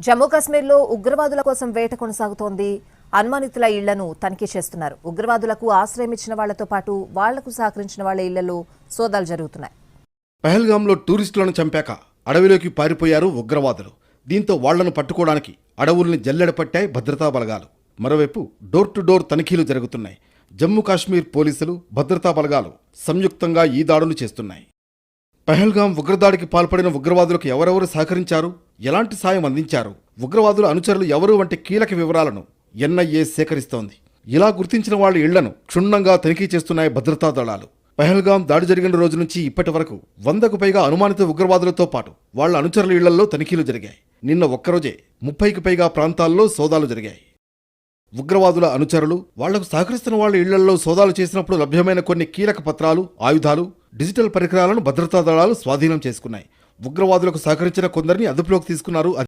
జమ్మూ కాశ్మీర్లో ఉగ్రవాదుల కోసం వేట కొనసాగుతోంది. అనుమానితుల ఇళ్లను తనిఖీ చేస్తున్నారు. ఉగ్రవాదులకు ఆశ్రయం ఇచ్చిన వాళ్లతో పాటు వాళ్లకు సహకరించిన వాళ్ల ఇళ్లలో సోదాలు జరుగుతున్నాయి. పహల్గాంలో టూరిస్టులను చంపాక అడవిలోకి పారిపోయారు ఉగ్రవాదులు. దీంతో వాళ్లను పట్టుకోవడానికి అడవుల్ని జల్లెడపట్టాయి భద్రతా బలగాలు. మరోవైపు డోర్ టు డోర్ తనిఖీలు జరుగుతున్నాయి. జమ్మూ కాశ్మీర్ పోలీసులు, భద్రతా బలగాలు సంయుక్తంగా ఈ దాడులు చేస్తున్నాయి. పహల్గాం ఉగ్రదాడికి పాల్పడిన ఉగ్రవాదులకు ఎవరెవరు సహకరించారు, ఎలాంటి సాయం అందించారు, ఉగ్రవాదుల అనుచరులు ఎవరు వంటి కీలక వివరాలను ఎన్ఐఏ సేకరిస్తోంది. ఇలా గుర్తించిన వాళ్ల ఇళ్లను క్షుణ్ణంగా తనిఖీ చేస్తున్నాయి భద్రతా దళాలు. పహల్గాం దాడి జరిగిన రోజు నుంచి ఇప్పటి వరకు 100కు పైగా అనుమానిత ఉగ్రవాదులతో పాటు వాళ్ల అనుచరుల ఇళ్లలో తనిఖీలు జరిగాయి. నిన్న ఒక్కరోజే 30కి పైగా ప్రాంతాల్లో సోదాలు జరిగాయి. ఉగ్రవాదుల అనుచరులు, వాళ్లకు సహకరిస్తున్న వాళ్ల ఇళ్లలో సోదాలు చేసినప్పుడు లభ్యమైన కొన్ని కీలక పత్రాలు, ఆయుధాలు, డిజిటల్ పరికరాలను భద్రతా దళాలు స్వాధీనం చేసుకున్నాయి. ఉగ్రవాదులకు సహకరించిన కొందరిని అదుపులోకి తీసుకున్నారు.